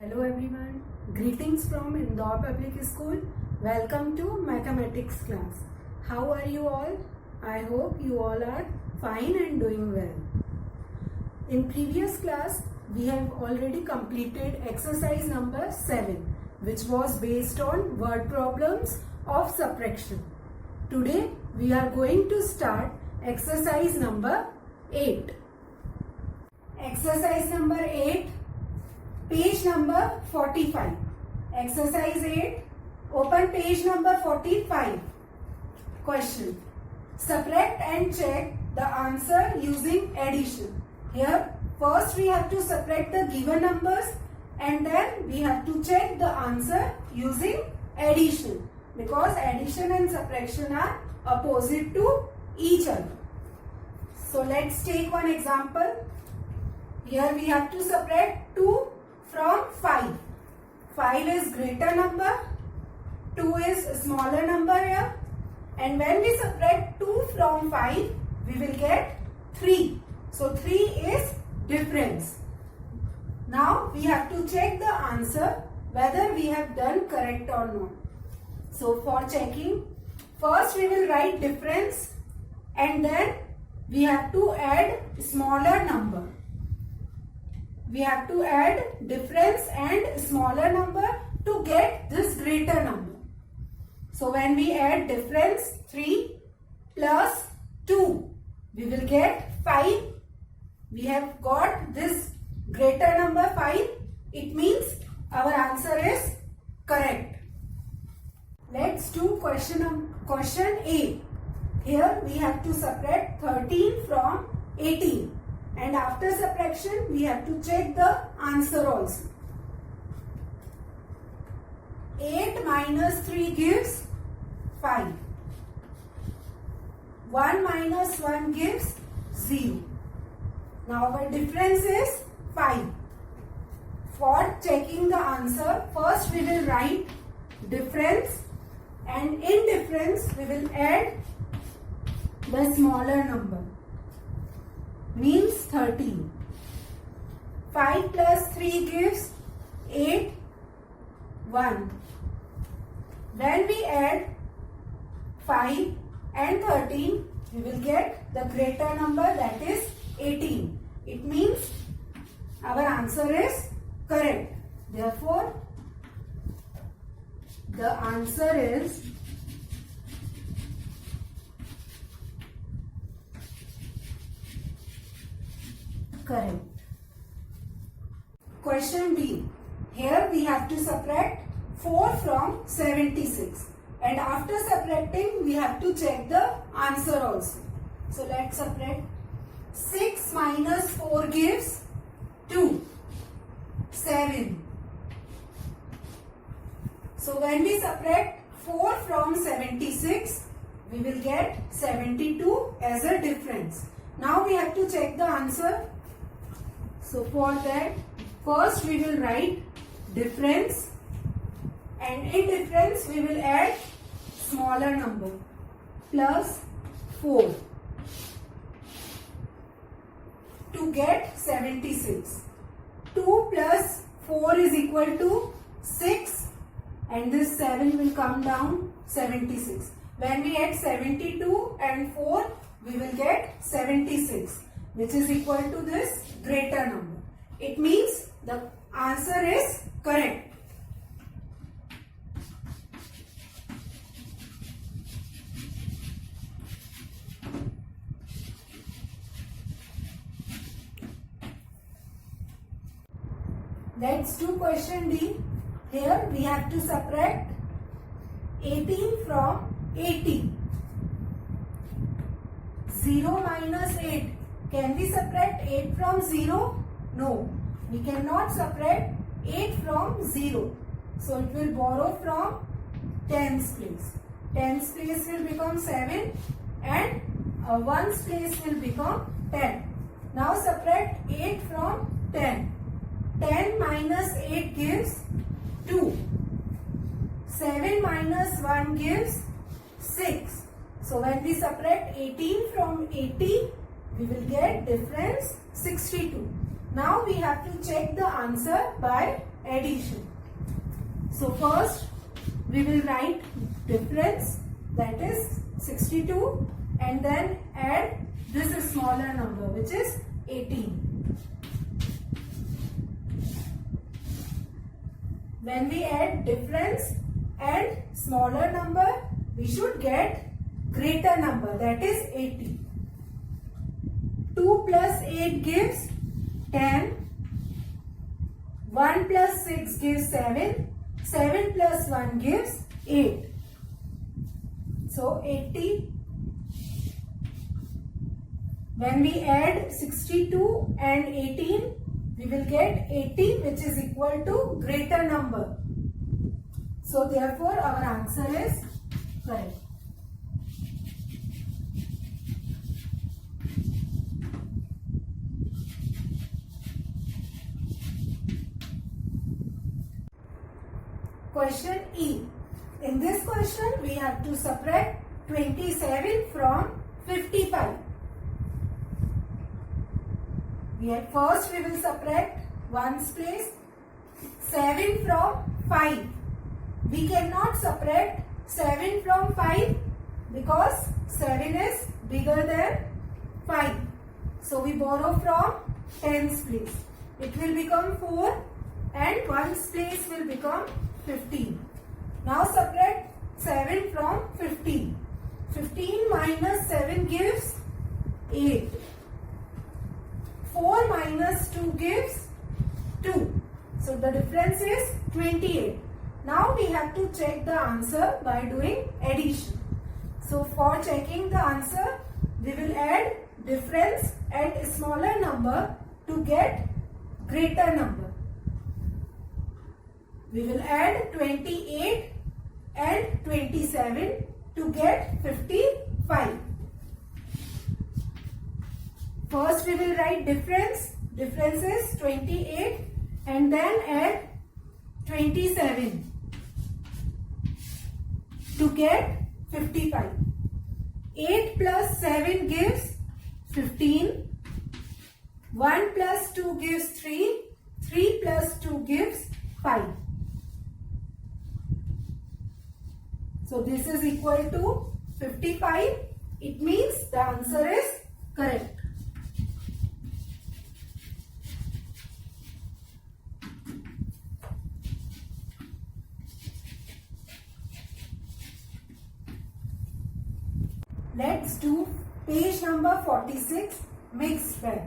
Hello everyone, greetings from Indore Public School. Welcome to mathematics class. How are you all? I hope you all are fine and doing well. In previous class, we have already completed exercise number 7, which was based on word problems of subtraction. Today, we are going to start exercise number 8. Exercise number 8. Page number 45. Exercise 8. Open page number 45. Question. Subtract and check the answer using addition. Here, first we have to subtract the given numbers and then we have to check the answer using addition. Because addition and subtraction are opposite to each other. So let's take one example. Here we have to subtract 2 from 5. 5 is greater number, 2 is smaller number here, and when we subtract 2 from 5, we will get 3. So 3 is difference. Now we have to check the answer whether we have done correct or not. So for checking, first we will write difference and then we have to add smaller number. We have to add difference and smaller number to get this greater number. So when we add difference 3 plus 2, we will get 5. We have got this greater number 5. It means our answer is correct. Let's do question A. Here we have to subtract 13 from 18. And after subtraction, we have to check the answer also. 8 minus 3 gives 5. 1 minus 1 gives 0. Now our difference is 5. For checking the answer, first we will write difference and in difference we will add the smaller number. Means 13. 5 plus 3 gives 8, 1. When we add 5 and 13, we will get the greater number, that is 18. It means our answer is correct. Therefore, the answer is correct. Question B. Here we have to subtract 4 from 76. And after subtracting, we have to check the answer also. So let's subtract. 6 minus 4 gives 2. 7. So when we subtract 4 from 76, we will get 72 as a difference. Now we have to check the answer. So for that, first we will write difference and in difference we will add smaller number plus 4 to get 76. 2 plus 4 is equal to 6 and this 7 will come down 76. When we add 72 and 4, we will get 76. Which is equal to this greater number. It means the answer is correct. Let's do question D. Here we have to subtract 18 from 80. 0 minus 8. Can we subtract 8 from 0? No. We cannot subtract 8 from 0. So it will borrow from tens place. Tens place will become 7 and ones place will become 10. Now subtract 8 from 10. 10 minus 8 gives 2. 7 minus 1 gives 6. So when we subtract 18 from 80, we will get difference 62. Now we have to check the answer by addition. So first we will write difference, that is 62, and then add this smaller number which is 18. When we add difference and smaller number, we should get greater number, that is 80. 2 plus 8 gives 10. 1 plus 6 gives 7. 7 plus 1 gives 8. So 80. When we add 62 and 18, we will get 80, which is equal to greater number. So therefore our answer is correct. Question E. In this question we have to subtract 27 from 55. First we will subtract ones place 7 from 5. We cannot subtract 7 from 5 because 7 is bigger than 5. So we borrow from tens place. It will become 4 and ones place will become 15. Now subtract 7 from 15. 15 minus 7 gives 8. 4 minus 2 gives 2. So the difference is 28. Now we have to check the answer by doing addition. So for checking the answer, we will add difference and smaller number to get greater number. We will add 28 and 27 to get 55. First we will write difference. Difference is 28 and then add 27 to get 55. 8 plus 7 gives 15. 1 plus 2 gives 3. 3 plus 2 gives 5. So this is equal to 55. It means the answer is correct. Let's do page number 46, mixed bag.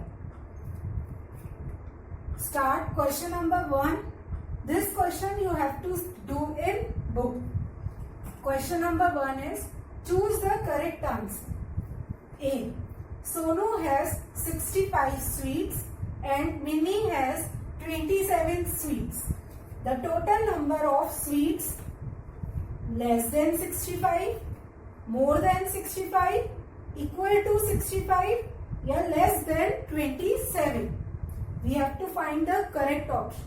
Start question number 1. This question you have to do in book. Question number 1 is, choose the correct answer. A. Sonu has 65 sweets and Minnie has 27 sweets. The total number of sweets less than 65, more than 65, equal to 65, or less than 27. We have to find the correct option.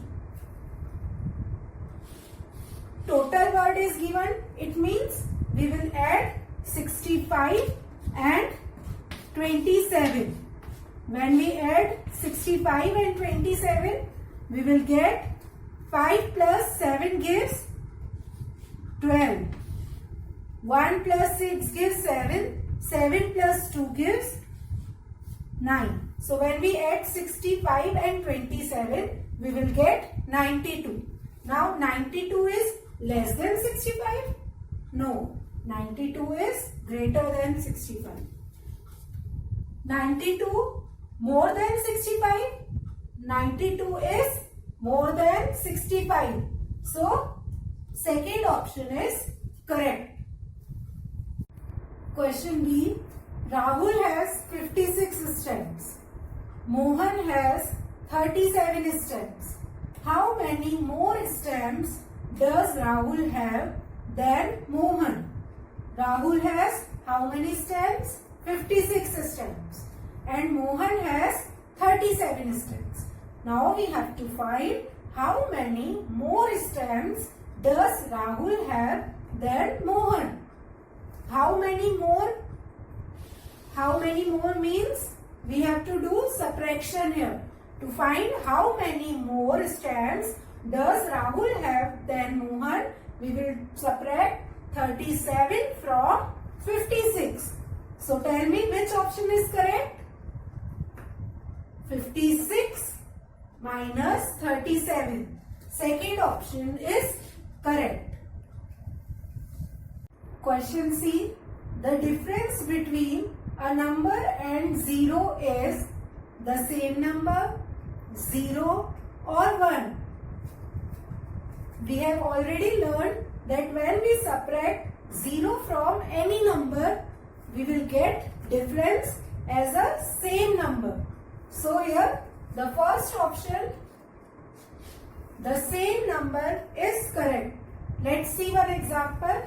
Total word is given. It means we will add 65 and 27. When we add 65 and 27, we will get 5 plus 7 gives 12. 1 plus 6 gives 7. 7 plus 2 gives 9. So when we add 65 and 27, we will get 92. Now 92 is less than 65? No. 92 is greater than 65. 92 more than 65? 92 is more than 65. So second option is correct. Question B. Rahul has 56 stamps. Mohan has 37 stamps. How many more stamps does Rahul have than Mohan? Rahul has how many stamps? 56 stamps. And Mohan has 37 stamps. Now we have to find how many more stamps does Rahul have than Mohan. How many more? How many more means we have to do subtraction here to find how many more stamps does Rahul have than Mohan? We will subtract 37 from 56. So tell me which option is correct? 56 minus 37. Second option is correct. Question C. The difference between a number and 0 is the same number, 0 or 1. We have already learned that when we subtract 0 from any number, we will get difference as a same number. So here the first option, the same number, is correct. Let's see one example.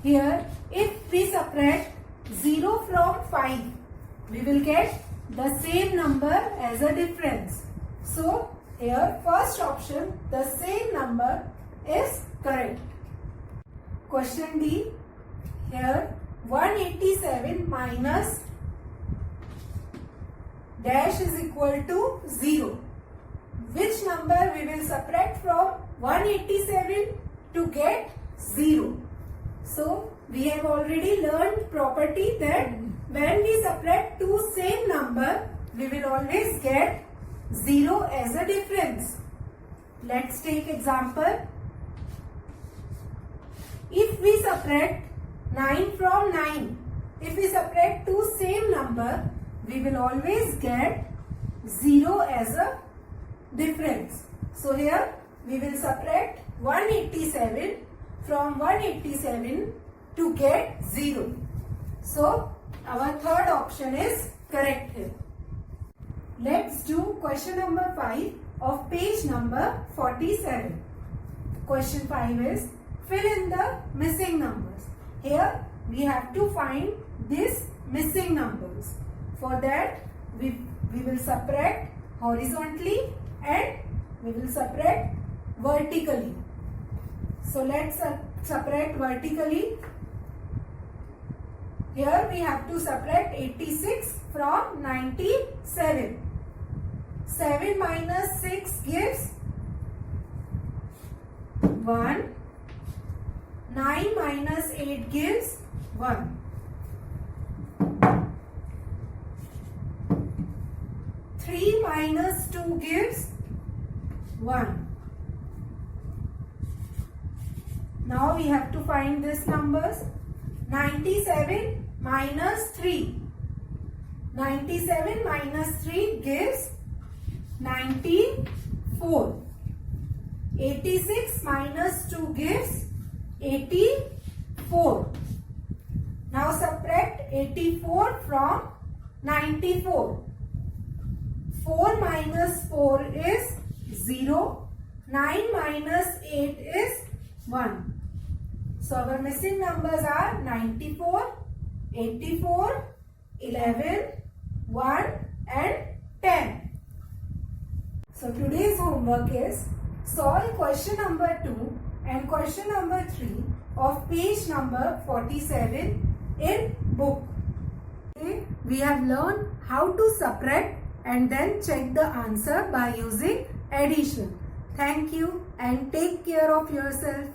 Here, if we subtract 0 from 5, we will get the same number as a difference. So here first option, the same number, is correct. Question D. Here 187 minus dash is equal to 0. Which number we will subtract from 187 to get 0? So we have already learned property that when we subtract two same number, we will always get 0 as a difference. Let's take example. If we subtract 9 from 9, if we subtract two same number, we will always get 0 as a difference. So here we will subtract 187 from 187 to get 0. So our third option is correct here. Let's do question number 5 of page number 47. Question 5 is fill in the missing numbers. Here we have to find these missing numbers. For that we will subtract horizontally and we will subtract vertically. So let's subtract vertically. Here we have to subtract 86 from 97. 7 minus 6 gives 1. 9 minus 8 gives 1. 3 minus 2 gives 1. Now we have to find these numbers. 97 minus 3. 97 minus 3 gives 94. 86 minus 2 gives 84. Now subtract 84 from 94. 4 minus 4 is 0. 9 minus 8 is 1. So our missing numbers are 94, 84, 11, 1 and 10. So today's homework is solve question number 2 and question number 3 of page number 47 in book. Today we have learned how to subtract and then check the answer by using addition. Thank you and take care of yourself.